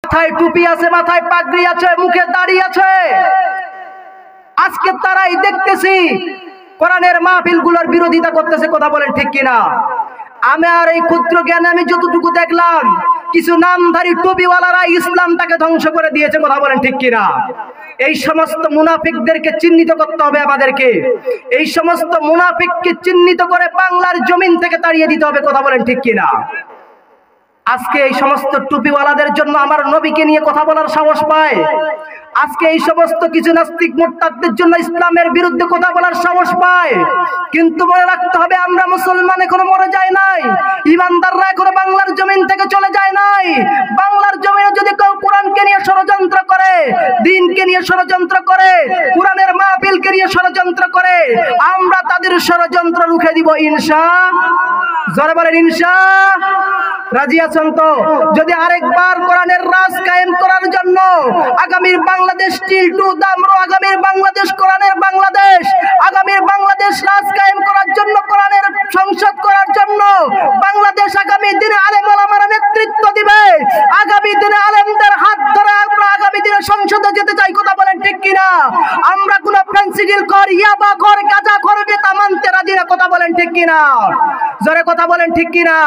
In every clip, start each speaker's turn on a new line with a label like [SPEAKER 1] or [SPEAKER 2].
[SPEAKER 1] মাথায় টুপি আছে, মাথায় পাগড়ি আছে, মুখে দাড়ি আছে। আজকে তারাই দেখতেছি কোরআনের মাহফিলগুলোর বিরোধিতা করতেছে। কথা বলেন ঠিক কিনা? আমার এই ক্ষুদ্র জ্ঞানে আমি যতটুকু দেখলাম, কিছু নামধারী টুপিওয়ালারা ইসলামটাকে ধ্বংস করে দিয়েছে। কথা বলেন ঠিক কিনা? এই সমস্ত মুনাফিকদেরকে চিহ্নিত করতে হবে আমাদেরকে। এই সমস্ত মুনাফিককে চিহ্নিত করে বাংলার জমিন থেকে তাড়িয়ে দিতে হবে। কথা বলেন ঠিক কিনা? আজকে এই সমস্ত টুপিওয়ালাদের জন্য আমার নবীকে নিয়ে কথা বলার সাহস পায়। আজকে এই সমস্ত কিছু নাস্তিক মুরতাদদের জন্য ইসলামের বিরুদ্ধে কথা বলার সাহস পায়। কিন্তু মনে রাখতে হবে, আমরা মুসলমান এখনো মরে যায় নাই, ইমানদাররা এখনো বাংলার জমিন থেকে চলে যায় নাই। বাংলার জমিনে যদি কেউ কোরআনকে নিয়ে ষড়যন্ত্র করে, দ্বীনকে নিয়ে ষড়যন্ত্র করে, কোরআনের মাহফিলকে নিয়ে ষড়যন্ত্র করে, আমরা তাদের ষড়যন্ত্র রুখে দিব ইনশাআল্লাহ। জোরে বলেন ইনশাআল্লাহ। রাজি আছেন তো? যদি আরেকবার কোরআনের রাজ কায়েম করার জন্য আগামীর বাংলাদেশ স্টিল টু দামরো, আগামীর বাংলাদেশ কোরআনের বাংলাদেশ, আগামীর বাংলাদেশ রাজ কায়েম করার জন্য, কোরআনের সংসদ করার জন্য বাংলাদেশ আগামী দিনে আলেম ওলামারা নেতৃত্ব দিবে। আগামী দিনে আলেমদের হাত ধরে আমরা আগামী দিনে সংসদে যেতে চাই। কথা বলেন ঠিক কিনা? আমরা কোন ফেন্সিডিল কর, ইয়াবা কর, গাঁজা কর নেতা মানতে রাজি না। কথা বলেন ঠিক কিনা? জোরে কথা বলেন ঠিক কিনা?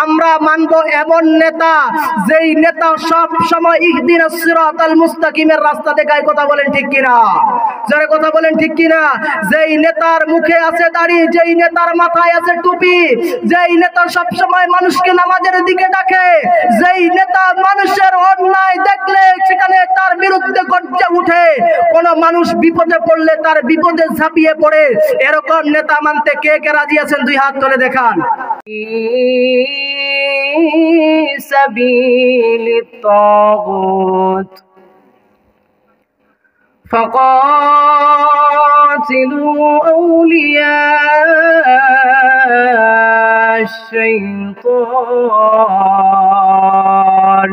[SPEAKER 1] আমরা মানবো এমন নেতা, যেই নেতা সব সময় ইহদিনাস সিরাতাল মুস্তাকিমের রাস্তা দেখায়। কথা বলেন ঠিক কিনা? জোরে কথা বলেন ঠিক কিনা? যেই নেতার মুখে আছে দাড়ি, যেই নেতার মাথায় আছে টুপি, যেই নেতা সব সময় মানুষকে নামাজের দিকে ডাকে, যেই নেতা মানুষের অন্যায় দেখলে সেখানে তার বিরুদ্ধে গর্জে উঠে, কোন মানুষ বিপদে পড়লে তার বিপদে ঝাঁপিয়ে পড়ে, এরকম নেতা মানতে কে কে রাজি আছেন? দুই হাত তুলে দেখান। سبيل الطاغوت فقاتلوا أولياء الشيطان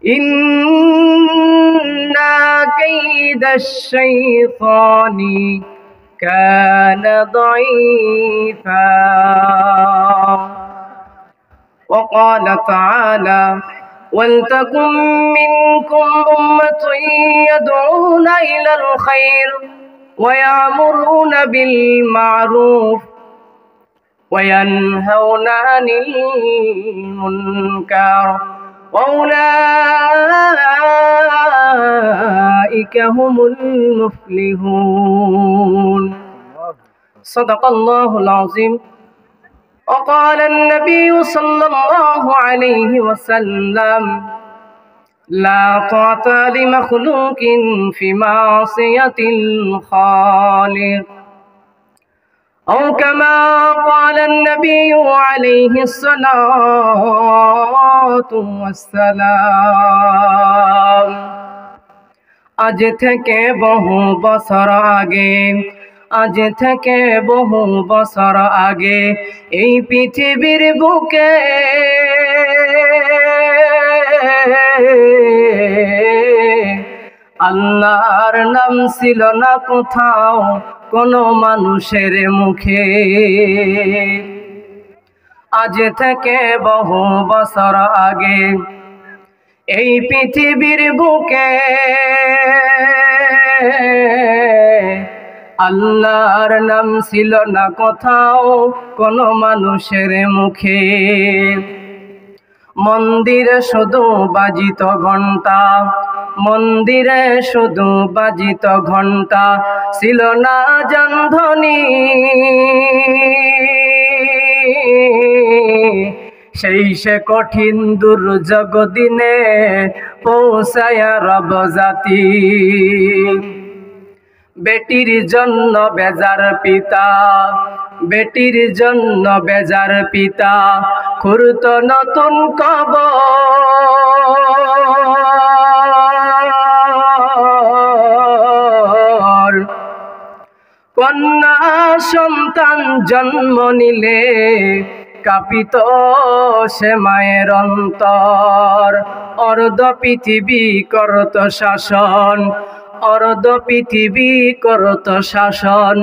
[SPEAKER 1] إن كيد الشيطان كان ضعيفا وقال تعالى ولتكن منكم أمة يدعون إلى الخير ويأمرون بالمعروف وينهون عن المنكر وأولئك هم المفلحون صدق الله العظيم وقال النبي صلى الله عليه وسلم لا طاعة لمخلوق في معصية الخالق أو كما قال النبي عليه الصلاة والسلام আজ থেকে বহু বছর আগে, আজ থেকে বহু বছর আগে এই পৃথিবীর বুকে আল্লাহর নাম ছিল না কোথাও কোনো মানুষের মুখে। আজ থেকে বহু বছর আগে এই পৃথিবীর বুকে আল্লাহর নাম ছিল না কোথাও কোনো মানুষের মুখে। মন্দিরে শুধু বাজিত ঘণ্টা, মন্দিরে শুধু বাজিত ঘণ্টা, ছিল না জানধ্বনি। সেই সে কঠিন দুর্যোগ দিনে পৌঁছায় রব জাতি। বেটির জন্য বেজার পিতা, বেটির জন্য বেজার পিতা, খুঁড়ত নতুন কবর। কন্যা সন্তান জন্ম নিলে কাঁপিত সে মায়ের অন্তর। অর্ধ পৃথিবী করত শাসন, অর্ধ পৃথিবী করত শাসন।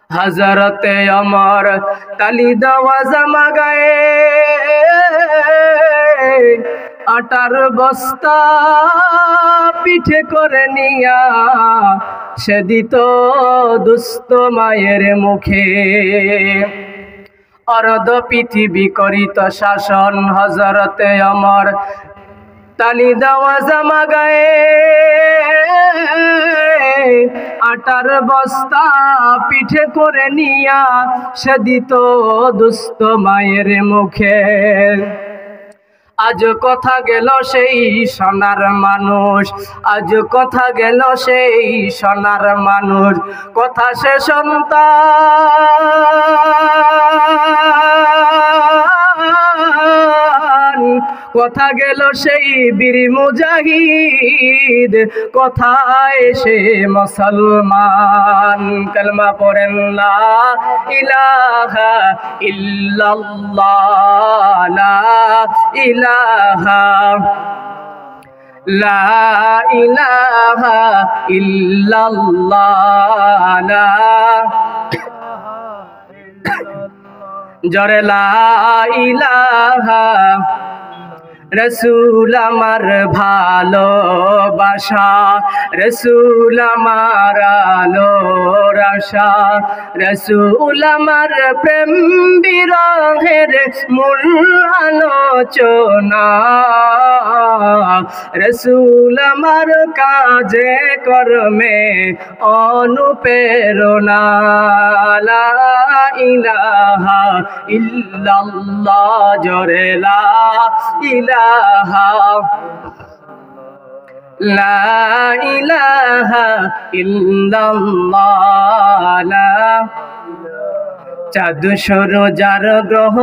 [SPEAKER 1] হযরতে ওমর তালি দেওয়া জামা গায়ে আটার বস্তা পিঠে করে নিয়া সে দিত দুস্থ মায়ের মুখে। অর্ধ পৃথিবী করিত শাসন হযরতে ওমর তালি দেওয়া জামা গায়ে। আটার বস্তা পিঠে করে নিয়া সে দিত দুস্থ মায়ের মুখে। আজ কথা গেল সেই সোনার মানুষ, আজ কথা গেল সেই সোনার মানুষ, কথা সে সন্তান, কথা গেল সেই বীর মুজাহিদ, কথায় সে মুসলমান। কালমা পড়েন লা ইলাহা ইল্লাল্লাহ, লা ইলাহা, লা ইলাহা ইল্লাল্লাহ, লা জরে লা ইলাহা। রসুল আমার ভালোবাসা, রসুল আমার আলোর আশা, রসুল আমার প্রেম বিরহের মূল আলোচনা, রসুল আমার কাজে কর্মে অনুপ্রেরণা। লা ইলাহা ইল্লাল্লাহ, জোরে লা ইলাহা, লা ইলাহা ইল্লাল্লাহ। চাঁদ সূরজার গ্রহ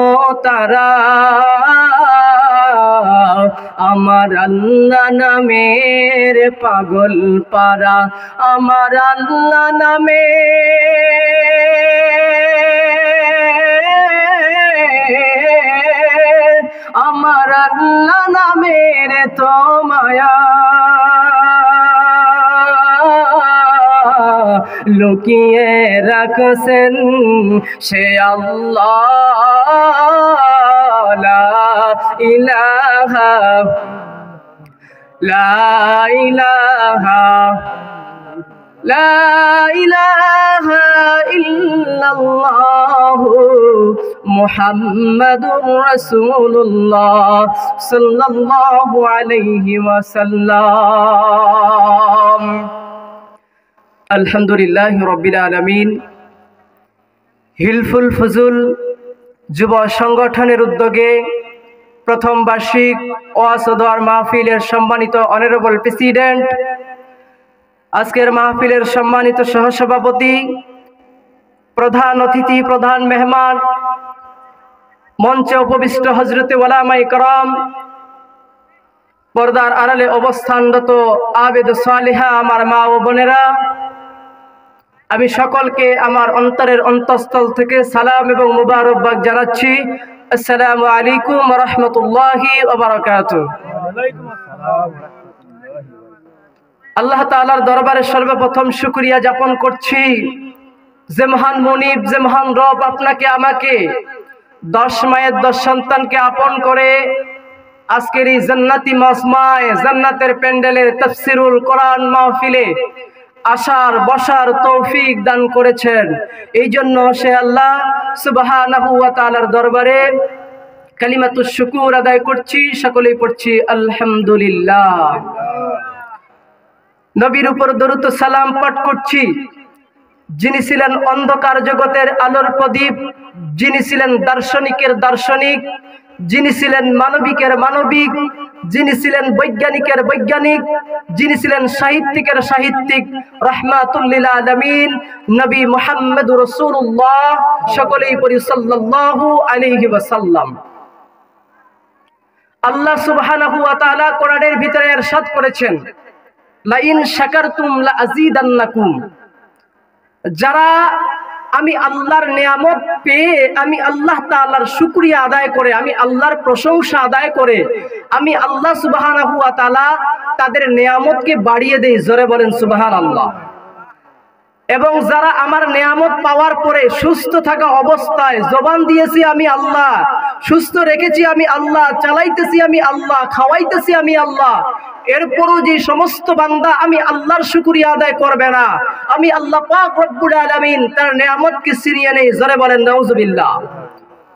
[SPEAKER 1] তারা আমার আল্লাহ নামের পাগল পারা, আমার আল্লাহ নামে আমার আল্লাহ নামের তো মায়া, লুকিয়ে রাখছেন সে আল্লাহ। লা ইলাহা, লা ইলাহা, লা ইলাহা ইল্লাল্লাহ মুহাম্মাদুর রাসূলুল্লাহ সাল্লাল্লাহু আলাইহি ওয়াসাল্লাম। আলহামদুলিল্লাহি রাব্বিল আলামিন। হিলফুল ফুজুল যুব সংগঠনের উদ্যোগে প্রথম বার্ষিক ওয়াজ ও দোয়ার মাহফিলের সম্মানিত অনারেবল প্রেসিডেন্ট, আজকের মাহফিলের সম্মানিত সহসভাপতি, প্রধান অতিথি, প্রধান মেহমান, মঞ্চে উপবিষ্ট হযরতে ওলামায়ে কেরাম, পর্দার আড়ালে অবস্থানরত আবেদ সালিহা আমার মা ও বোনেরা, আমি সকলকে আমার অন্তরের অন্তঃস্থল থেকে সালাম এবং মুবারকবাদ জানাচ্ছি। আসসালামু আলাইকুম ওয়া রাহমাতুল্লাহি ওয়া বারাকাতুহু। আল্লাহ তাআলার দরবারে সর্বপ্রথম শুকরিয়া জ্ঞাপন করছি যে মহান মুনিব, যে মহান রব আপনাকে আমাকে 10 মায়ের 10 সন্তানকে আপন করে আজকের এই জান্নাতি মজমায়, জান্নাতের প্যান্ডেলে তাফসিরুল কোরআন মাহফিলে আসার বসার তৌফিক দান করেছেন। এই জন্য সে আল্লাহ সুবহানাহু ওয়া তাআলার দরবারে কালিমাতুশ শুকুর আদায় করছি। সকলেই পড়ছি আলহামদুলিল্লাহ। নবীর উপর দরুদ ও সালাম পাঠ করছি, যিনি ছিলেন অন্ধকার জগতের আলোর প্রদীপ, যিনি ছিলেন দার্শনিকের দার্শনিক, যিনি ছিলেন মানবিকের মানবিক, যিনি ছিলেন বৈজ্ঞানিকের বৈজ্ঞানিক, যিনি ছিলেন সাহিত্যিকের সাহিত্যিক, রাহমাতুল লিল আলামিন নবী মুহাম্মদুর রাসূলুল্লাহ। সকলেই পড়ি সাল্লাল্লাহু আলাইহি ওয়াসাল্লাম। আল্লাহ সুবহানাহু ওয়া তাআলা কোরআনের ভিতরে ইরশাদ করেছেন, লা ইন শাকারতুম লা আযীদান্নাকুম। যারা আমি আল্লাহর নিয়ামত পেয়ে আমি আল্লাহ তাআলার শুকরিয়া আদায় করে, আমি আল্লাহর প্রশংসা আদায় করে, আমি আল্লাহ সুবহানাহু ওয়া তাআলা তাদের নিয়ামতকে বাড়িয়ে দেই। জোরে বলেন সুবহানাল্লাহ। এবং যারা আমার নিয়ামত পাওয়ার পরে সুস্থ থাকা অবস্থায় জবান দিয়েছি আমি আল্লাহ, সুস্থ রেখেছি আমি আল্লাহ, চালাইতেছি আমি আল্লাহ, খাওয়াইতেছি আমি আল্লাহ, এরপরও যে সমস্ত বান্দা আমি আল্লাহর শুকরিয়া আদায় করবে না, আমি আল্লাহ পাক রব্বুল আলামিন তার নেয়ামতকে ছিনিয়ে নেই। জোরে বলেন নাউজুবিল্লাহ।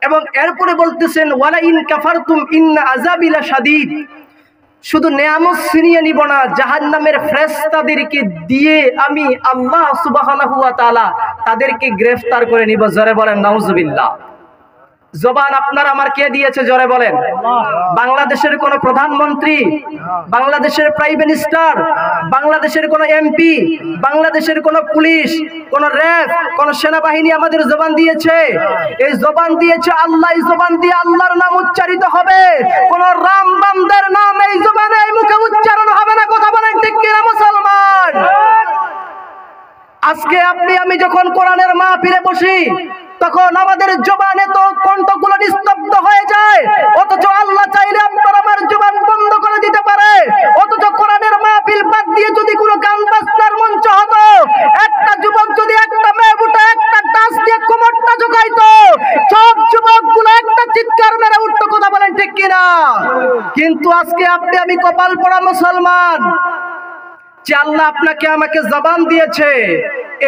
[SPEAKER 1] এবং এরপরে বলতেছেন ওয়ালা ইন কাফারতুম ইন্না আযাবি লাশাদীদ। শুধু নেয়ামত ছিনিয়ে নিব না, জাহান্নামের ফেরেশতাদেরকে দিয়ে আমি আল্লাহ সুবহানাহু ওয়া তাআলা তাদেরকে গ্রেফতার করে নিব। জোরে বলেন নাউজুবিল্লাহ। জবান আপনার আমার কে দিয়েছে? জোরে বলেন। বাংলাদেশের কোন প্রধানমন্ত্রী, বাংলাদেশের প্রাইম মিনিস্টার, বাংলাদেশের কোন এমপি, বাংলাদেশের কোন পুলিশ, কোন র্যাব, কোন সেনাবাহিনী আমাদের জবান দিয়েছে? এই জবান দিয়েছে আল্লাহ। এই জবান দিয়ে আল্লাহর নাম উচ্চারিত হবে, কোন রাম বান্দার নাম এই জবানে এই মুখে উচ্চারণ হবে না। কথা বলেন ঠিক কিনা মুসলমান? আজকে আপনি আমি যখন কোরআনের মাহফিলে বসি তখন আমাদের জবানে তো কণ্ঠগুলো নিস্তব্ধ হয়ে যায়, অথচ আল্লাহ চাইলে আপনার আমার জবান বন্ধ করে দিতে পারে। অথচ কোরআনের মাহফিল বাদ দিয়ে যদি কোনো গান বাজনার মঞ্চ হতো, একটা যুবক যদি একটা মেয়ে বুটা একটা ডান্স দিয়ে কোমরটা ঝুঁকাইতো, সব যুবকগুলো একটা চিৎকার মেরে উঠতো। কথা বলেন ঠিক কিনা? কিন্তু আজকে আপনি আমি কপাল পোড়া মুসলমান যে আল্লাহ আপনাকে আমাকে জবান দিয়েছে,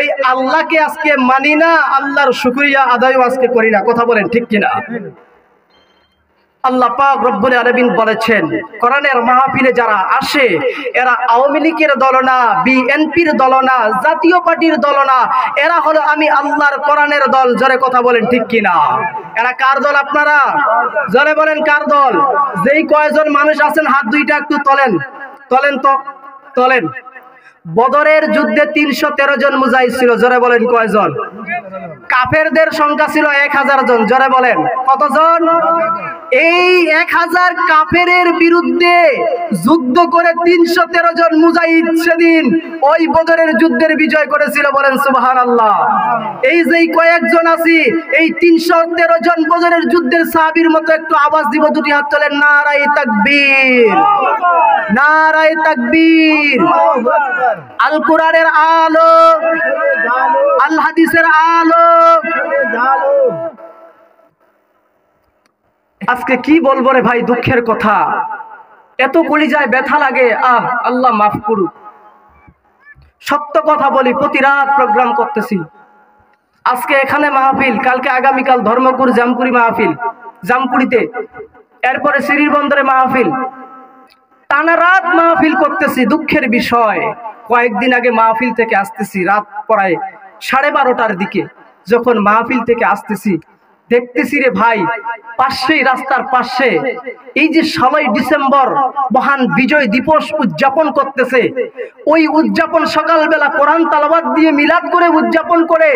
[SPEAKER 1] এই আল্লাহকে আজকে মানি না, আল্লাহর শুকরিয়া আদায়ও আজকে করি না। কথা বলেন ঠিক কিনা? আল্লাহ পাক রব্বুল আলামিন বলেছেন কোরআনের মাহফিলে যারা আসে এরা আওয়ামী লীগের দল না, বিএনপির দল না, জাতীয় পার্টির দল না, এরা হলো আমি আল্লাহর কোরআনের দল। জোরে কথা বলেন ঠিক কিনা? এরা কার দল আপনারা? জোরে বলেন কার দল? যেই কয়জন মানুষ আছেন হাত দুইটা একটু তোলেন, তোলেন তো, তোলেন। বদরের যুদ্ধে ৩১৩ জন মুজাহিদ ছিল। জোরে বলেন কয়জন? কাফেরদের সংখ্যা ছিল ১০০০ জন। জোরে বলেন কতজন? এই ১০০০ কাফেরের বিরুদ্ধে যুদ্ধ করে ৩১৩ জন মুজাহিদ সেদিন ওই বদরের যুদ্ধের বিজয় করেছিল। বলেন সুবহানাল্লাহ। এই যে কয়েকজন আছি, এই ৩১৩ জন বদরের যুদ্ধের সাহাবীর মতো একটু আওয়াজ দিব, দুটি হাত তোলেন, নারায়ে তাকবীর, নারায়ে তাকবীর। আল কোরআনের আলো, আল হাদিসের আলো। আজকে কি বলবো রে ভাই, দুঃখের কথা, এত কলিজায় ব্যথা লাগে। আল্লাহ মাফ করুক। সত্য কথা বলি, প্রতি রাত প্রোগ্রাম করতেছি। আজকে এখানে মাহফিল, কালকে আগামীকাল ধর্মপুর জামকুড়ি মাহফিল, জামকুড়িতে, এরপরে সিরির বন্দরে মাহফিল, টানা রাত মাহফিল করতেছি। দুঃখের বিষয়, কয়েকদিন আগে মাহফিল থেকে আসতেছি, রাত প্রায় 12:30টার দিকে যখন মাহফিল থেকে আসতেছি, দেখতেছি রে ভাই পাশেই, রাস্তার পাশে এই যে 16 ডিসেম্বর মহান বিজয় দিবস উদযাপন করতেছে, ওই উদযাপন সকালবেলা কোরআন তালাওয়াত দিয়ে মিলাদ করে উদযাপন করে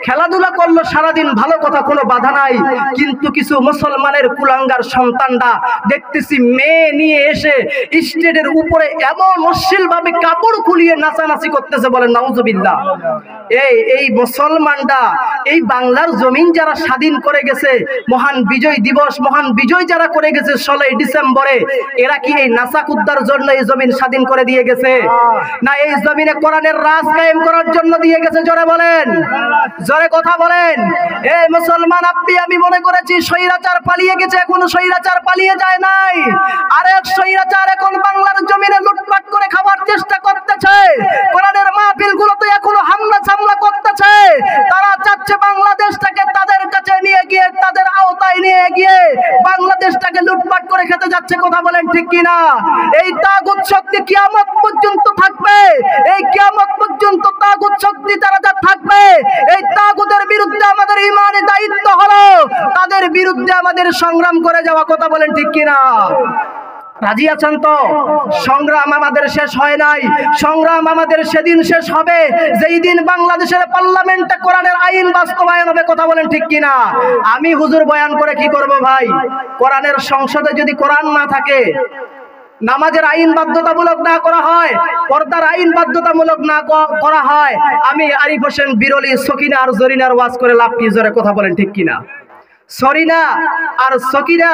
[SPEAKER 1] খেলাধুলা করলো সারাদিন, ভালো কথা, কোনো বাধা নাই। কিন্তু কিছু মুসলমানের কুলাঙ্গার সন্তানরা দেখতেছি মেয়ে নিয়ে এসে স্টেজের উপরে এমন অশ্লীল ভাবে কাপড় খুলিয়ে নাচানাচি করতেছে। বলেন নাউজুবিল্লাহ। এই মুসলমানরা এই বাংলার জমিন যারা স্বাধীন করে গেছে, মহান বিজয় দিবস, মহান বিজয় যারা করে গেছে 16 ডিসেম্বরে, এরা কি এই নাচাকুদ্দার জন্য এই জমিন স্বাধীন করে দিয়ে গেছে? না এই জমিনে কোরআনের রাজ কায়েম করার জন্য দিয়ে গেছে? জোরে বলেন, জোরে কথা বলেন। এই মুসলমান, আপনি আমি মনে করেছি স্বৈরাচার পালিয়ে গেছে, এখনো স্বৈরাচার পালিয়ে যায় নাই। আরেক স্বৈরাচার এখন বাংলার জমিনে লুটপাট করে খাবার চেষ্টা করতেছে, কোরআনের মাহফিলগুলোতে এখনো হামলা চামলা করতেছে। তারা চাচ্ছে বাংলাদেশটাকে তাদের কাছে নিয়ে গিয়ে, তাদের আওতায় নিয়ে গিয়ে বাংলাদেশটাকে লুটপাট করে খেতে যাচ্ছে। কথা বলেন ঠিক কিনা? এই তাগুত শক্তি কিয়ামত পর্যন্ত থাকবে। এই কিয়ামত পর্যন্ত তাগুত শক্তি যারা যা থাকবে, এই তাগুতের বিরুদ্ধে আমাদের ইমানি দায়িত্ব হলো তাদের বিরুদ্ধে আমাদের সংগ্রাম করে যাওয়া। কথা বলেন ঠিক কিনা? রাজি আছেন তো? সংগ্রাম আমাদের শেষ হয় নাই, সংগ্রাম আমাদের সেদিন শেষ হবে যেই দিন বাংলাদেশের পার্লামেন্টে কোরআনের আইন বাস্তবায়ন হবে। কথা বলেন ঠিক কিনা? আমি হুজুর বয়ান করে কি করব ভাই? কোরআনের সংসদে যদি কোরআন না থাকে, নামাজের আইন বাধ্যতামূলক না করা হয়, পর্দার আইন বাধ্যতামূলক না করা হয়, আমি আরিফ হোসেন বিরলি সকিনা আর জরিনার ওয়াজ করে লাভ কি? জোরে কথা বলেন ঠিক কিনা? সরিনা আর সকিনা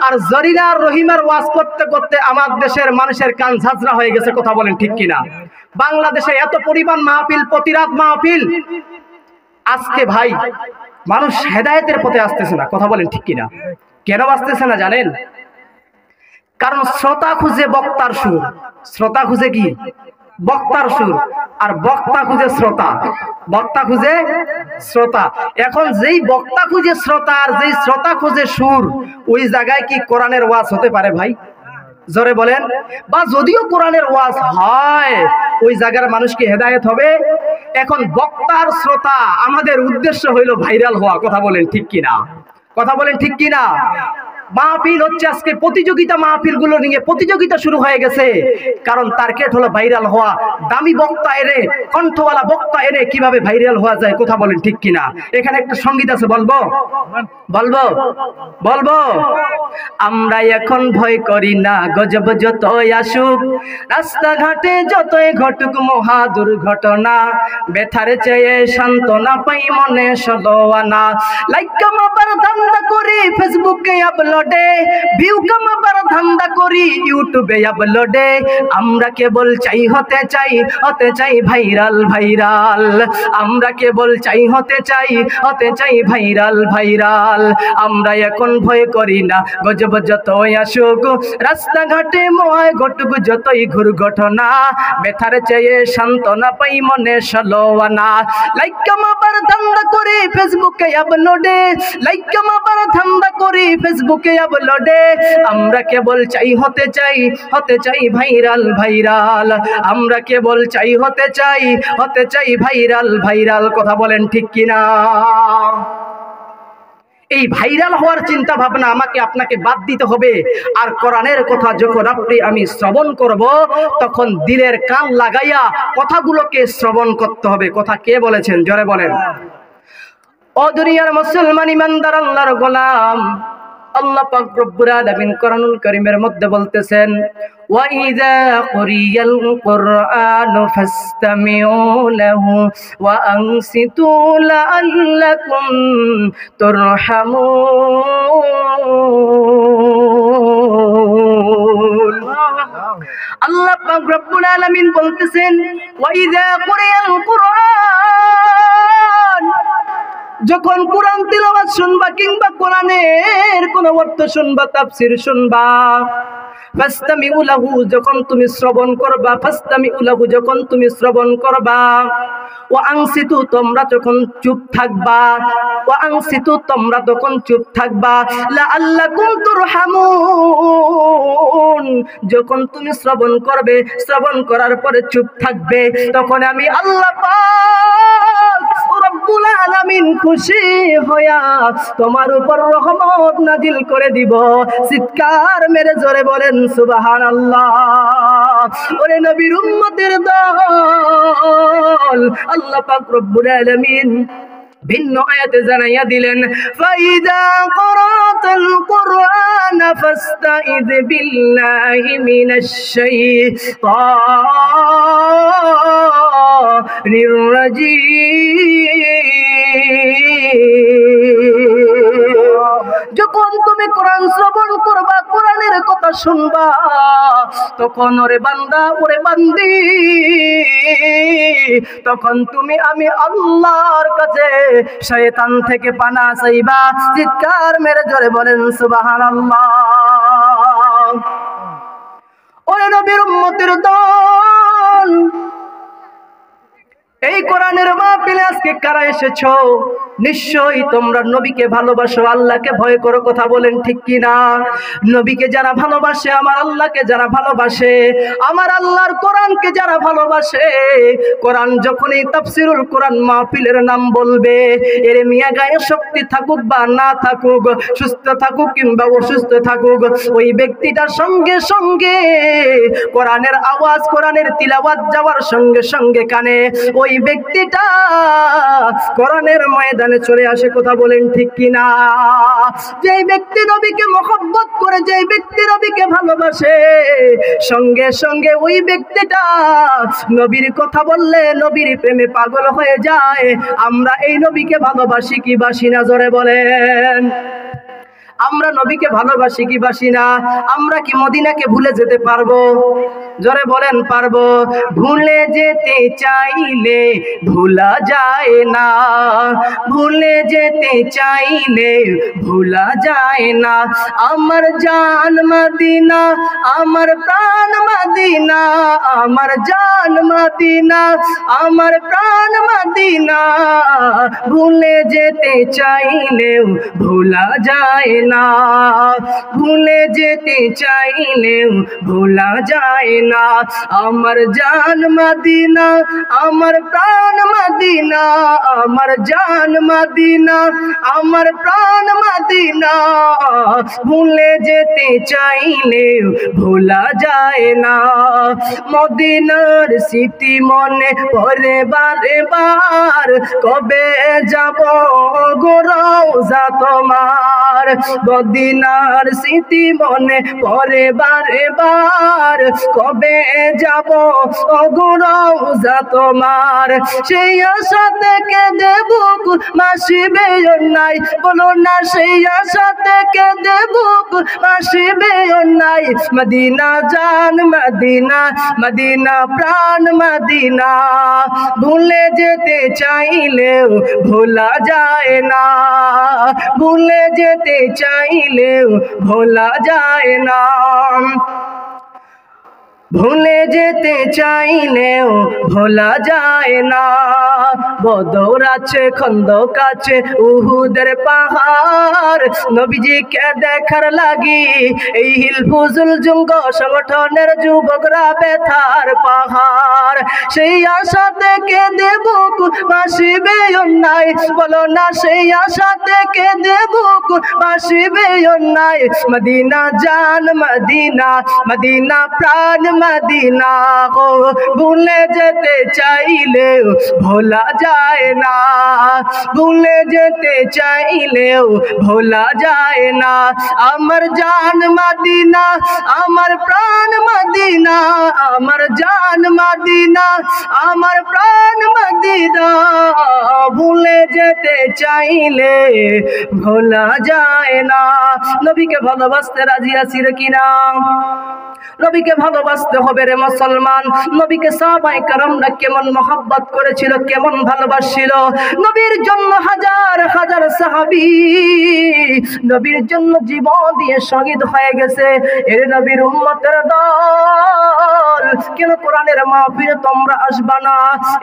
[SPEAKER 1] আর জরিনা আর রহিমার ওয়াজ করতে করতে আমার দেশের মানুষের কান ঝাঁঝরা হয়ে গেছে। কথা বলেন ঠিক কিনা? বাংলাদেশে এত পরিমাণ মাহফিল, প্রতি রাত মাহফিল, আজকে ভাই মানুষ হেদায়েতের পথে আসতেছে না। কথা বলেন ঠিক কিনা? কেন বাঁচতেছে না জানেন? কারণ শ্রোতা খুঁজে বক্তার সুর, শ্রোতা খুঁজে কি বক্তার সুর, আর বক্তা খুঁজে শ্রোতা, বক্তা খুঁজে শ্রোতা। এখন যেই বক্তা খুঁজে শ্রোতা আর যেই শ্রোতা খুঁজে সুর, ওই জায়গায় কি কোরআনের ওয়াজ হতে পারে ভাই? জোরে বলেন। বা যদিও কোরআনের ওয়াজ হয়, ওই জায়গার মানুষ কি হেদায়েত হবে? এখন বক্তার শ্রোতা আমাদের উদ্দেশ্য হইল ভাইরাল হওয়া। কথা বলেন ঠিক কিনা? কথা বলেন ঠিক কিনা? মাহফিল হচ্ছে আজকে প্রতিযোগিতা, মাহফিল গুলো নিয়ে প্রতিযোগিতা শুরু হয়ে গেছে। কারণ টার্গেট হলো ভাইরাল হওয়া। দামি বক্তা এনে, কণ্ঠওয়ালা বক্তা এনে কিভাবে ভাইরাল হওয়া যায়। কথা বলেন ঠিক কিনা? এখানে একটা সঙ্গীত আছে, বলবো বলবো বলবো। আমরা এখন ভয় করি না গজব যতই আসুক, রাস্তাঘাটে যতই ঘটুক মহা দুর্ঘটনা, ব্যথার চেয়ে সান্ত্বনা পাই মনে ষোলো আনা। লাইক কামাবার ধান্দা করি ফেসবুকে আপলোডে, ভিউ কামাবার ধান্দা করি ইউটিউবে আপলোডে। আমরা কেবল চাই হতে চাই ভাইরাল ভাইরাল। আমরা কেবল চাই হতে চাই ভাইরাল ভাইরাল। আমরা এখন ভয় করি না গজব যতই আসুক, রাস্তাঘাটে ময় ঘটুক যতই দুর্ঘটনা, ব্যথার চেয়ে সান্ত্বনা পাই মনে ষোলো আনা। লাইক কামাবার ধান্দা করি ফেসবুকে আপলোডে, লাইক কামাবার ধান্দা করি ফেসবুকে আপলোডে। আমরা কেবল চাই হতে চাই ভাইরাল ভাইরাল। আমরা কেবল চাই হতে চাই ভাইরাল ভাইরাল। কথা বলেন ঠিক কিনা? এই ভাইরাল হওয়ার চিন্তা ভাবনা আমাকে আপনাকে বাদ দিতে হবে। আর কোরআনের কথা যখন আমি শ্রবণ করব, তখন দিলের কান লাগাইয়া কথাগুলোকে শ্রবণ করতে হবে। কথা কে বলেছেন? জোরে বলেন। ও দুনিয়ার মুসলমান ইমানদার আল্লাহর গোলাম, আল্লাহ পাক রব্বুল আলামিন কোরআনুল কারীমের মধ্যে বলতেছেন, ওয়া ইযা কুরিয়াল কুরআনু ফাসতামিউ লাহু ওয়া আনসিতু লাআল্লাকুম তুরহামুন। আল্লাহ পাক রব্বুল আলামিন বলতেছেন, ওয়া ইযা কুরিয়াল কুরআন, যখন কোরআন তিলাওয়াত শুনবা কিংবা কোরআনের কোন অর্থ শুনবা, তাফসীর শুনবা, ফাসতামিউ লাহু, যখন তুমি শ্রবণ করবা, ফাসতামিউ লাহু, যখন তুমি শ্রবণ করবা, ওয়া আনসিতু, তোমরা যখন চুপ থাকবা, ওয়া আনসিতু, তোমরা তখন চুপ থাকবা, লাআল্লাকুম তুরহামুন, যখন তুমি শ্রবণ করবে, শ্রবণ করার পরে চুপ থাকবে, তখন আমি আল্লাহ পাক রব্বুল আলামিন খুশি হইয়া তোমার উপর রহমত নাজিল করে দিব। চিৎকার মেরে জোরে বলেন সুবহানাল্লাহ। ওরে নবীর উম্মতের দল, আল্লাহ পাক রব্বুল আলামিন ভিন্ন আয়াতে জানাইয়া দিলেন, ফাইদা করাতাল কুরআন ফাস্তাইদ বিল্লাহি মিনাশ শাইতানির রাজিম। যখন তুমি কোরআন শ্রবণ করবা, কোরআনের কথা শুনবা, তখন ওরে বান্দা, ওরে বান্দি, তখন তুমি আমি আল্লাহর কাছে শয়তান থেকে পানা চাইবা। চিৎকার মেরে জোরে বলেন সুবহানাল্লাহ। ওরে নবীর উম্মতের দল, এই কোরআনের মাহফিলে আজকে কারা এসেছো? নিশ্চয়ই তোমরা নবীকে ভালোবাসো, আল্লাহকে ভয় করো। কথা বলেন ঠিক কিনা? নবীকে যারা ভালোবাসে, আমার আল্লাহকে যারা ভালোবাসে, আমার আল্লাহর কোরআনকে যারা ভালোবাসে, কোরআন যখনই তাফসীরুল কোরআন মাহফিলের নাম বলবে, এর মিয়া গায়ে শক্তি থাকুক বা না থাকুক, সুস্থ থাকুক কিংবা অসুস্থ থাকুক, ওই ব্যক্তিটার সঙ্গে সঙ্গে কোরআনের আওয়াজ, কোরআনের তিলাওয়াত যাওয়ার সঙ্গে সঙ্গে কানে, ওই ব্যক্তিটা কোরআনের ময়দানে চলে আসে। কথা বলেন ঠিক কিনা? যে ব্যক্তি নবীকে মহব্বত করে, যে ব্যক্তি নবীকে ভালোবাসে, সঙ্গে সঙ্গে ওই ব্যক্তিটা নবীর কথা বললে নবীর প্রেমে পাগল হয়ে যায়। আমরা এই নবীকে ভালোবাসি কি বাসি না? জোরে বলেন। আমরা নবীকে ভালোবাসি কি বাসি না? আমরা কি মদিনাকে ভুলে যেতে পারবো? জোরে বলেন পারবো। ভুলে যেতে চাইলে ভোলা যায় না, ভুলে যেতে চাইলে ভোলা যায় না। আমার জান মদিনা, আমার প্রাণ মদিনা, আমার জান মদিনা, আমার প্রাণ মদিনা। ভুলে যেতে চাইলেও ভোলা যায় না, ভুলে যেতে চাইলেও ভোলা যায় না। আমার জান মদিনা, আমার প্রাণ মদিনা, আমার জান মদিনা, আমার প্রাণ মদিনা। ভুলে যেতে চাইলেও ভোলা যায় না। মদিনার স্মৃতি মনে পড়ে বারে বার, কবে যাব গো রওজা তোমার। মদিনার স্মৃতি মনে পড়ে বারে বার, কবে যাব গো রওজা তোমার। সেই আশা থেকে দেব মাসিবে নাই, বলো না সেই আশা থেকে দেব মাসিবে নাই। মদিনা জান মদিনা, মদিনা প্রাণ মদিনা। ভুলে যেতে চাইলেও ভোলা যায় না, ভুলে যেতে চাইলেও ভোলা যায় না। ভুলে যেতে চাইলেও ভোলা যায় না। বদর আছে, খন্দক আছে, উহুদের পাহাড়। নবীজিকে দেখার লাগি এই হিলফুজুল জুঙ্গ সংগঠনের যুবকরা ব্যথার পাহাড়। সেই আশা থেকে দেব মাসিবে নাই, বলো না সেই আশা থেকে দেব মাসিবে নাই। মদিনা জান মদিনা, মদিনা প্রাণ মদিনা গো। ভুলে যেতে চাইলেও ভোলা যায় না, ভুলে যেতে চাইলেও ভোলা যায় না। আমার জান মদিনা, আমার প্রাণ মদিনা, আমার জান মদিনা, আমার প্রাণ মদিনা। ভুলে যেতে চাইলে ভোলা যায় না। নবীকে ভালোবাসতে রাজি আছি রে কিনা? নবীকে ভালোবাসতে হবে রে মুসলমান। নবীকে সাহাবায়ে কেরামরা কেমন মহব্বত করেছিল, কেমন ভালোবাসছিল। নবীর জন্য হাজার হাজার সাহাবী নবীর জন্য জীবন দিয়ে শহীদ হয়ে গেছে। এর নবীর উম্মতের দল, কেন কোরআনের মাহফিলে তোমরা আসবা না?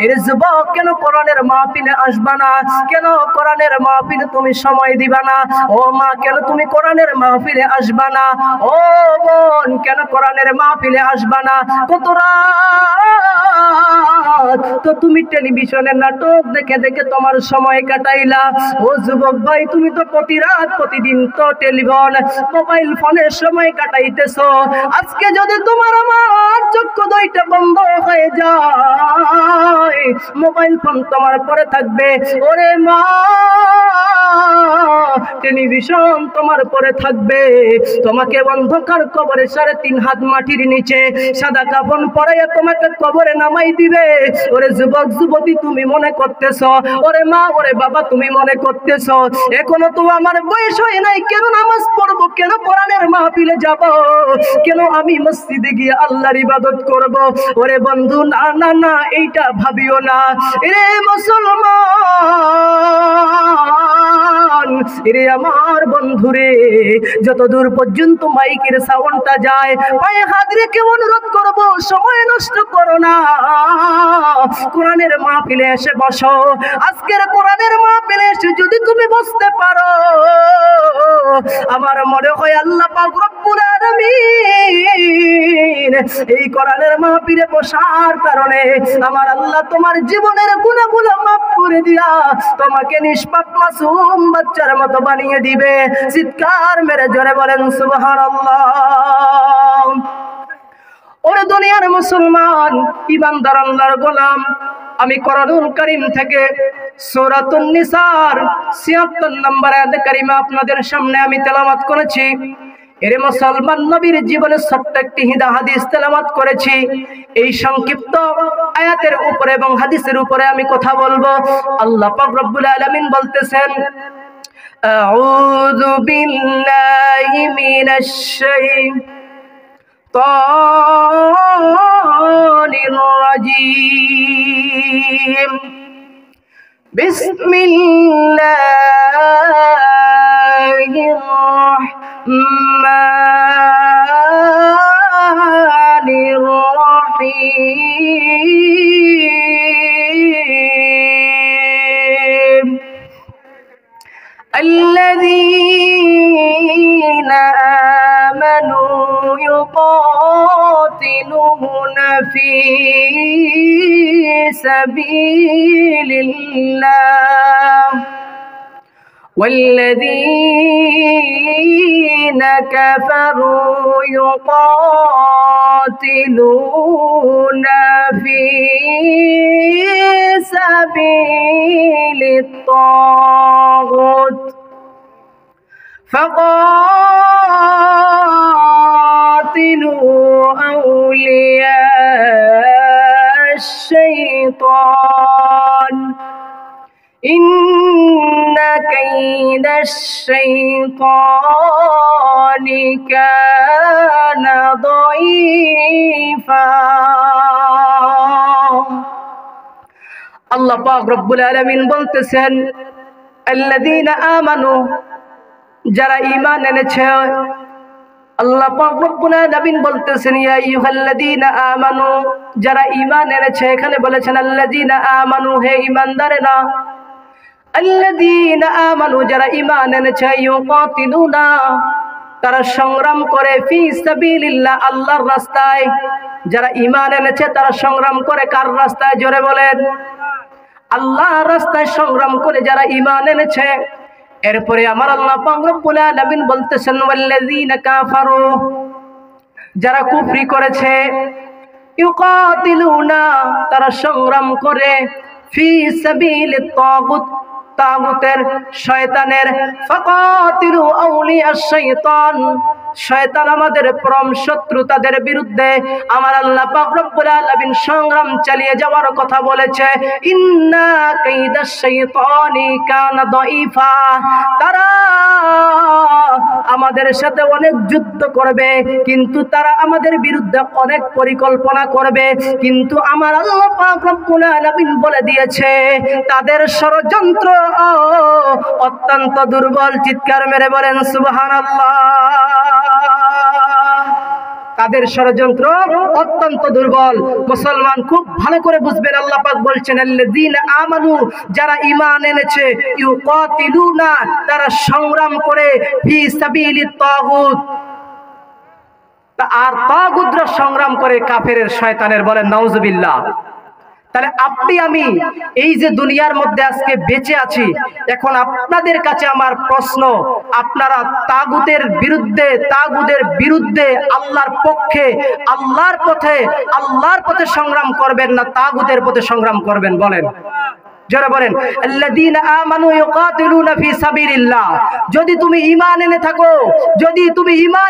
[SPEAKER 1] এর যুবক, কেন কোরআনের মাহফিলে আসবা না? কেন কোরআনের মাহফিলে তুমি সময় দিবা না? ও মা, কেন তুমি কোরআনের মাহফিলে আসবা না? ও বোন, কেন কোরআনের মাহফিলে আসবা না? কত রাত তো তুমি টেলিভিশনের নাটক দেখে দেখে তোমার সময় কাটাইলা। ও যুবক ভাই, তুমি তো প্রতি রাত প্রতিদিন তো টেলিফোন মোবাইল ফোনের সময় কাটাইতেছো। আজকে যদি তোমার আমার চক্ষু দুইটা বন্ধ হয়ে যায়, মোবাইল ফোন তোমার পরে থাকবে। ওরে মা, টেলিভিশন তোমার পরে থাকবে। তোমাকে অন্ধকার কবরে 3.5 হাত মাটির নিচে সাদা কাফন পরাইয়া তোমাকে কবরে নামাই দিবে। ওরে যুবক যুবতী, তুমি মনে করতেছ, ওরে মা ওরে বাবা তুমি মনে করতেছ এখনো তো আমার বয়স হয় নাই, কেন নামাজ পড়বো, কেন কোরআনের মাহফিলে যাব, কেন আমি মসজিদে গিয়ে আল্লাহর ইবাদত করব? ওরে বন্ধু, না না না, এইটা ভাবিও না রে মুসলমান। রে আমার বন্ধুরে, যত দূর পর্যন্ত মাইকের সাউন্ডটা যায়, পায়ে হাত রেখে অনুরোধ করব, সময় নষ্ট করো না। কোরআনের মাহফিলে এসে বসো। আজকের কোরআনের মাহফিলে এসে যদি তুমি বসতে পারো, আমার মনে হয় আল্লাহ পাক রব্বুল আলামিন এই কোরআনের মাহফিলে বসার কারণে আমার আল্লাহ তোমার জীবনের গুনাহগুলো মাফ করে দিয়া তোমাকে নিষ্পাপ মাসুম বাচ্চার মতো বানিয়ে দিবে। চিৎকার মেরে জোরে বলেন সুবহানাল্লাহ। ওরে দুনিয়ার মুসলমান, ইমানদার আল্লাহর গোলাম, আমি কোরআনুল কারীম থেকে সূরাতুন নিসার ৭৬ নম্বর আয়াত কারিমা আপনাদের সামনে আমি তেলাওয়াত করেছি। এরে মুসলমান, নবীর জীবনের ছোট্ট একটি হাদিস তেলাওয়াত করেছি। এই সংক্ষিপ্ত আয়াতের উপরে এবং হাদিসের উপরে আমি কথা বলবো। আল্লাহ পাক রব্বুল আলামিন বলতেছেন, আউযু বিল্লাহি মিনাশ শাইতানির বিসমিল্লাহির রহমানির রহিম الذين آمنوا يقاتلون في سبيل الله والذين كفروا يقاتلون في سبيل الطاغوت فقاتلوا أولياء الشيطان إن كيد الشيطان كان ضعيفا আল্লাহ পাক রব্বুল আলামিন বলতেছেন আল্লাযীনা আমানু যারা ঈমান এনেছে আল্লাহ পাক রব্বুল আলামিন বলতেছেন ইয়া আইয়ুহাল্লাযীনা আমানু যারা ঈমান এনেছে এখানে বলেছেন আল্লাযীনা আমানু হে ঈমানদারেরা আল্লাযীনা আমানু যারা ঈমান এনেছে ইউকাতিলুনা তারা সংগ্রাম করে ফি সাবিলিল্লাহ আল্লাহর রাস্তায় যারা ঈমান এনেছে তারা সংগ্রাম করে কার রাস্তায় জোরে বলেন আল্লাহর রাস্তায় সংগ্রাম করে যারা ঈমান এনেছে এরপরে আমার আল্লাহ পাক রব্বুল আলামিন বলতেছেন ওয়াল্লাযীনা কাফারু যারা কুফরি করেছে ইউকাতিলুনা তারা সংগ্রাম করে ফি সাবিলিত তাগুত তাগুতের শয়তানের ফাকাতিলু আউলিয়াশ শাইতান শয়তান আমাদের পরম শত্রু তাদের বিরুদ্ধে আমার আল্লাহ পাক রব্বুল আলামিন সংগ্রাম চালিয়ে যাওয়ার কথা বলেছে ইন্না কাইদাশ শাইতানি কানা দাঈফা তারা আমাদের সাথে অনেক যুদ্ধ করবে কিন্তু তারা আমাদের বিরুদ্ধে অনেক পরিকল্পনা করবে কিন্তু আমার আল্লাহ পাক রব্বুল আলামিন বলে দিয়েছে তাদের ষড়যন্ত্র অত্যন্ত দুর্বল চিৎকার মেরে বলেন সুবহানাল্লাহ তাদের ষড়যন্ত্র অত্যন্ত দুর্বল মুসলমান খুব ভালো করে বুঝবেন আল্লাহ পাক বলছেন আল্লাযীনা আমানু যারা ঈমান এনেছে ইউকাতিলুনা তারা সংগ্রাম করে ফি সাবিলিত তাগুত আর তাগুতরা সংগ্রাম করে কাফেরের শয়তানের বলেন নাউজুবিল্লাহ তাহলে আপনি আমি এই যে দুনিয়ার মধ্যে আজকে বেঁচে আছি এখন আপনাদের কাছে আমার প্রশ্ন আপনারা তাগুতের বিরুদ্ধে আল্লাহর পক্ষে আল্লাহর পথে সংগ্রাম করবেন না তাগুতের পথে সংগ্রাম করবেন বলেন যারা বলেন আল্লাযীনা আমানু ইউকাতিলুনা ফি সাবিলিল্লাহ যদি তুমি ঈমান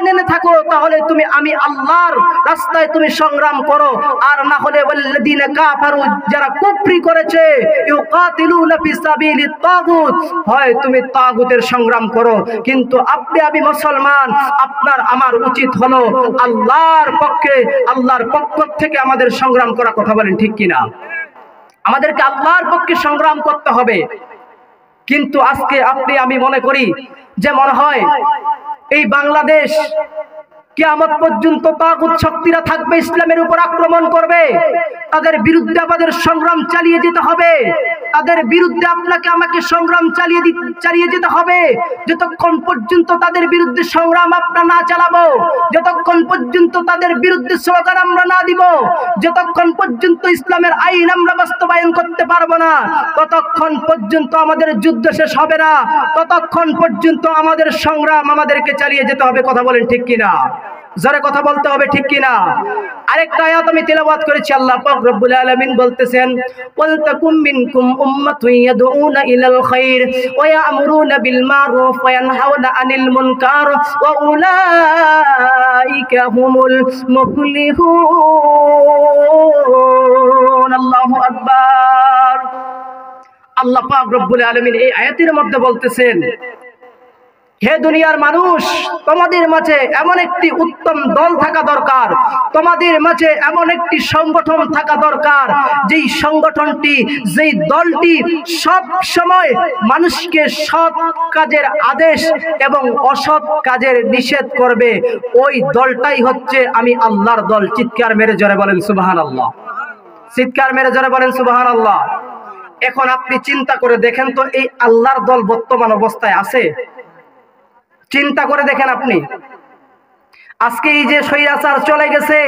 [SPEAKER 1] এনে থাকো তাহলে তুমি আমি আল্লাহর রাস্তায় তুমি সংগ্রাম করো আর না হলে ওয়াল্লাযীনা কাফারু যারা কুফরি করেছে ইউকাতিলুনা ফি সাবিলিত তাগুত হয় তুমি তাগুতের সংগ্রাম করো কিন্তু আপনি আমি মুসলমান আপনার আমার উচিত হলো আল্লাহর পক্ষ থেকে আমাদের সংগ্রাম করা কথা বলেন ঠিক কিনা আমাদেরকে আল্লাহর পক্ষে সংগ্রাম করতে হবে কিন্তু আজকে আপনি আমি মনে করি যে মনে হয় এই বাংলাদেশ কিয়ামত পর্যন্ত তাগুত শক্তিরা থাকবে ইসলামের উপর আক্রমণ করবে তাদের বিরুদ্ধে আমাদের সংগ্রাম চালিয়ে যেতে হবে তাদের বিরুদ্ধে আপনাকে আমাকে সংগ্রাম চালিয়ে যেতে হবে যতক্ষণ পর্যন্ত তাদের বিরুদ্ধে সংগ্রাম আমরা না চালাবো যতক্ষণ পর্যন্ত তাদের বিরুদ্ধে স্লোগান আমরা না দিব যতক্ষণ পর্যন্ত ইসলামের আইন আমরা বাস্তবায়ন করতে পারবো না ততক্ষণ পর্যন্ত আমাদের যুদ্ধ শেষ হবে না ততক্ষণ পর্যন্ত আমাদের সংগ্রাম আমাদেরকে চালিয়ে যেতে হবে কথা বলেন ঠিক কিনা জোরে কথা বলতে হবে ঠিক কিনা আরেকটা আয়াত আমি তেলাওয়াত করেছি আল্লাহ পাক রব্বুল আলামিন বলতেছেন ওয়াল তাকুম মিনকুম উম্মাতুন ইয়াদউনা ইলাল খায়র ওয়া ইয়া'মুরুনা বিল মারুফ ওয়া ইয়ানহাউনা আনিল মুনকার ওয়া উলাইকা হুমুল মুফলিহুন আল্লাহু আকবার আল্লাহ পাক রব্বুল আলামিন এই আয়াতের মধ্যে বলতেছেন হে দুনিয়ার মানুষ, তোমাদের মাঝে এমন একটি উত্তম দল থাকা দরকার, তোমাদের মাঝে এমন একটি সংগঠন থাকা দরকার, যেই সংগঠনটি, যেই দলটি সব সময় মানুষকে সৎ কাজের আদেশ এবং অসৎ কাজের নিষেধ করবে। ওই দলটাই হচ্ছে আমি আল্লাহর দল। চিৎকার মেরে জোরে বলেন সুবহানাল্লাহ। চিৎকার মেরে জোরে বলেন সুবহানাল্লাহ। এখন আপনি চিন্তা করে দেখেন তো, এই আল্লাহর দল বর্তমান অবস্থায় আছে? চিন্তা করে দেখেন আপনি। আজকে এই যে স্বৈরাচার চলে গেছে,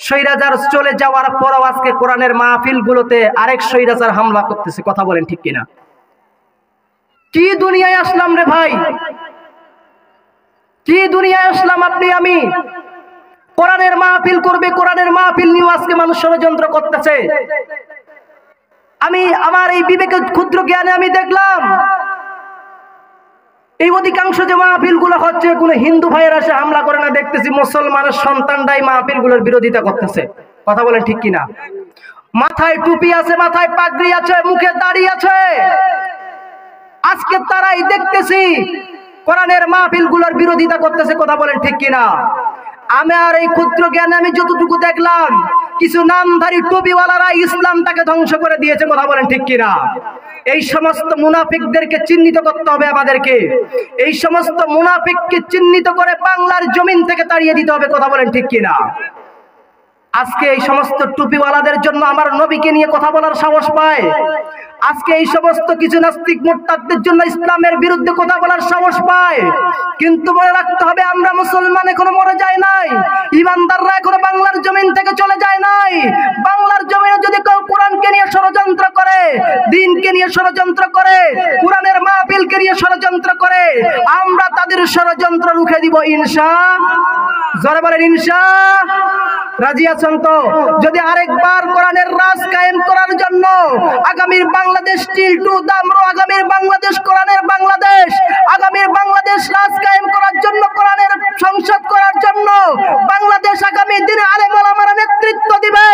[SPEAKER 1] স্বৈরাচার চলে যাওয়ার পরও আজকে কোরআনের মাহফিল গুলোতে আরেক স্বৈরাচার হামলা করতেছে। কথা বলেন ঠিক কিনা? কি দুনিয়ায় আসলাম রে ভাই, কি দুনিয়ায় আসলাম আপনি আমি? কোরআনের মাহফিল করবে, কোরআনের মাহফিল নিয়ে আজকে মানুষ ষড়যন্ত্র করতেছে। আমি আমার এই বিবেকের ক্ষুদ্র জ্ঞানে আমি দেখলাম এই অধিকাংশ যে মাহফিল গুলো হচ্ছে, কোনো হিন্দু ভাইয়ের এসে হামলা করে না, দেখতেছি মুসলমানের সন্তানরাই মাহফিল গুলোর বিরোধিতা করতেছে। কথা বলেন ঠিক কিনা? মাথায় টুপি আছে, মাথায় পাগড়ি আছে, মুখে দাড়ি আছে, আজকে তারাই দেখতেছি কোরআনের মাহফিল গুলোর বিরোধিতা করতেছে। কথা বলেন ঠিক কিনা? আমি আর এই ক্ষুদ্র জ্ঞানে আমি যতটুকু দেখলাম, কিছু নামধারী টুপিওয়ালারা ইসলামটাকে ধ্বংস করে দিয়েছে। কথা বলেন ঠিক কিনা? এই সমস্ত মুনাফিকদেরকে চিহ্নিত করতে হবে আমাদেরকে। এই সমস্ত মুনাফিককে চিহ্নিত করে বাংলার জমিন থেকে তাড়িয়ে দিতে হবে। কথা বলেন ঠিক কিনা? আজকে এই সমস্ত টুপিওয়ালাদের জন্য আমার নবীকে নিয়ে কথা বলার সাহস পায়। আজকে এই সমস্ত কিছু নাস্তিক মুরতাদদের জন্য ইসলামের বিরুদ্ধে কথা বলার সাহস পায়। কিন্তু মনে রাখতে হবে, আমরা মুসলমান এখনো মরে যায় নাই, ইমানদাররা এখনো বাংলার জমিন থেকে চলে যায় নাই। বাংলার জমিনে যদি কেউ কোরআনকে নিয়ে ষড়যন্ত্র করে, দ্বীনকে নিয়ে ষড়যন্ত্র করে, কোরআনের মাহফিলকে নিয়ে ষড়যন্ত্র করে, আমরা তাদের ষড়যন্ত্র রুখে দিব ইনশাআল্লাহ। জোরে বলেন ইনশাআল্লাহ। রাজি আছেন তো? যদি আরেকবার কোরআনের রাজ কায়েম করার জন্য আগামীর বাংলাদেশ স্টিল টু দামরো, আগামীর বাংলাদেশ কোরআনের বাংলাদেশ, আগামীর বাংলাদেশ রাজ কায়েম করার জন্য, কোরআনের সংসদ করার জন্য বাংলাদেশ আগামী দিনে আলেম ওলামারা নেতৃত্ব দিবে।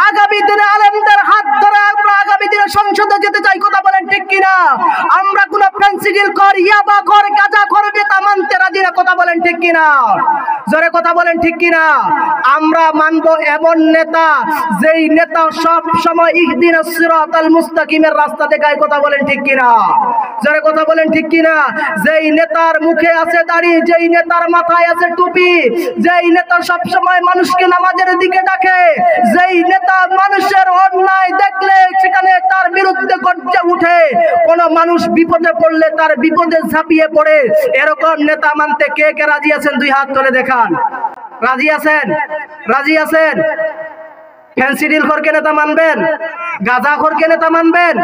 [SPEAKER 1] আগামী দিনে আলেমদের হাত ধরে আমরা আগামী দিনে সংসদে যেতে চাই। কথা বলেন ঠিক কিনা? আমরা কোন ফেন্সিডিল কর, ইয়াবা কর, গাঁজা কর নেতা মানতে রাজি না। কথা বলেন ঠিক কিনা? জোরে কথা বলেন ঠিক কিনা? আমরা মানব এমন নেতা, যেই নেতা সব সময় ইহদিনাস সিরাতাল মুস্তাকিমের রাস্তা দেখায়। কথা বলেন ঠিক কিনা? জোরে কথা বলেন ঠিক কিনা? যেই নেতার মুখে আছে দাড়ি, যেই নেতার মাথায় আছে টুপি, যেই নেতা সব সময় মানুষকে নামাজের দিকে ডাকে, যেই নেতা মানুষের অন্যায় দেখলে সেখানে তার বিরুদ্ধে গর্জে উঠে, কোন মানুষ বিপদে পড়লে তার বিপদে ঝাঁপিয়ে পড়ে, এরকম নেতা মানতে কে কে রাজি আছেন? দুই হাত তুলে দেখান। রাজি আছেন? রাজি আছেন? ফেন্সিডিল খোরকে নেতা মানবেন? গাঁজা খোরকে নেতা মানবেন?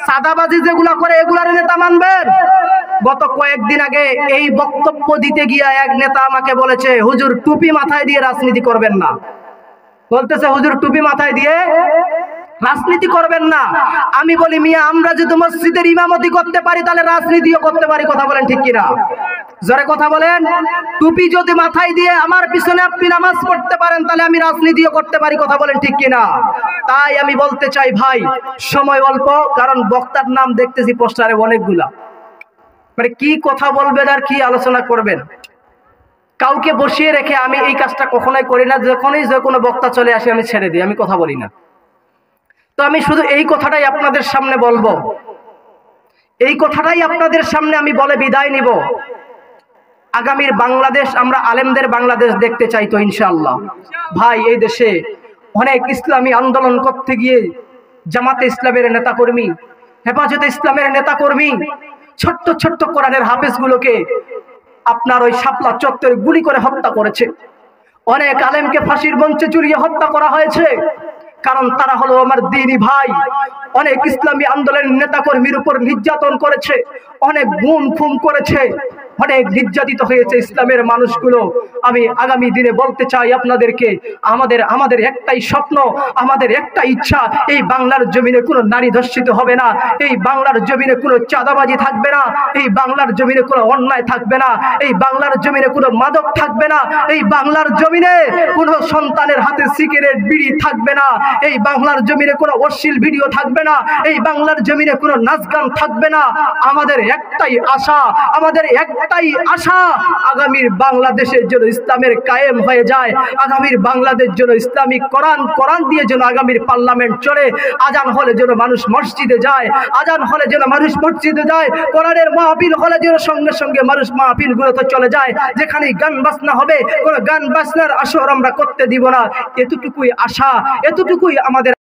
[SPEAKER 1] সাদাবাজি যেগুলা করে এগুলার নেতা মানবেন? গত কয়েকদিন আগে এই বক্তব্য দিতে গিয়া এক নেতা আমাকে বলেছে, হুজুর টুপি মাথায় দিয়ে রাজনীতি করবেন না। বলতেছে হুজুর টুপি মাথায় দিয়ে রাজনীতি করবেন না। আমি বলি, মিয়া আমরা যদি মসজিদের ইমামতি করতে পারি তাহলে রাজনীতিও করতে পারি। কথা বলেন ঠিক কিনা? জোরে কথা বলেন। টুপি যদি মাথায় দিয়ে আমার পিছনে আপনি নামাজ পড়তে পারেন তাহলে আমি রাজনীতিও করতে পারি। কথা বলেন ঠিক কিনা? তাই আমি বলতে চাই ভাই, সময় অল্প, কারণ বক্তার নাম দেখতেছি পোস্টারে অনেকগুলা, মানে কি কথা বলবেন আর কি আলোচনা করবেন, কাউকে বসিয়ে রেখে আমি এই কাজটা কখনোই করি না। যখনই যে কোনো বক্তা চলে আসে আমি ছেড়ে দিই, আমি কথা বলি না। তো আমি শুধু এই কথাটাই আপনাদের সামনে বলবো, এই কথাটাই আপনাদের সামনে আমি বলে বিদায় নিব। আগামীর বাংলাদেশ আমরা আলেমদের বাংলাদেশ দেখতে চাই তো ইনশাআল্লাহ। ভাই, এই দেশে অনেক ইসলামী আন্দোলন করতে গিয়ে জামাতে ইসলামের নেতাকর্মী, হেফাজতে ইসলামের নেতাকর্মী ছোট্ট ছোট্ট কোরআনের হাফেজগুলোকে আপনার ওই শাপলা চত্বরে গুলি করে হত্যা করেছে। অনেক আলেমকে ফাঁসির মঞ্চে ঝুলিয়ে হত্যা করা হয়েছে, কারণ তারা হলো আমার দ্বীনি ভাই। অনেক ইসলামী আন্দোলনের নেতাকর্মীর উপর নির্যাতন করেছে, অনেক গুম খুন করেছে, অনেক নির্যাতিত হয়েছে ইসলামের মানুষগুলো। আমি আগামী দিনে বলতে চাই আপনাদেরকে, আমাদের একটাই স্বপ্ন, আমাদের একটা ইচ্ছা, এই বাংলার জমিনে কোনো নারী ধর্ষিত হবে না, এই বাংলার জমিনে কোনো চাঁদাবাজি থাকবে না, এই বাংলার জমিনে কোনো অন্যায় থাকবে না, এই বাংলার জমিনে কোনো মাদক থাকবে না, এই বাংলার জমিনে কোনো সন্তানের হাতে সিগারেট বিড়ি থাকবে না, এই বাংলার জমিনে কোনো অশ্লীল ভিডিও থাকবে না, এই বাংলার জমিনে কোনো নাচ গান থাকবে না। আমাদের একটাই আশা, আমাদের একটাই একটাই আশা, আগামীর বাংলাদেশের জন্য ইসলামের কায়েম হয়ে যায়, আগামীর বাংলাদেশ যেন ইসলামিক কোরআন দিয়ে যেন আগামীর পার্লামেন্ট চলে, আজান হলে যেন মানুষ মসজিদে যায়, আজান হলে যেন মানুষ মসজিদে যায়, কোরআনের মাহফিল হলে যেন সঙ্গে সঙ্গে মানুষ মাহফিলগুলোতে চলে যায়, যেখানে গান বাজনা হবে কোনো গান বাজনার আসর আমরা করতে দিব না। এতটুকুই আশা, এতটুকুই আমাদের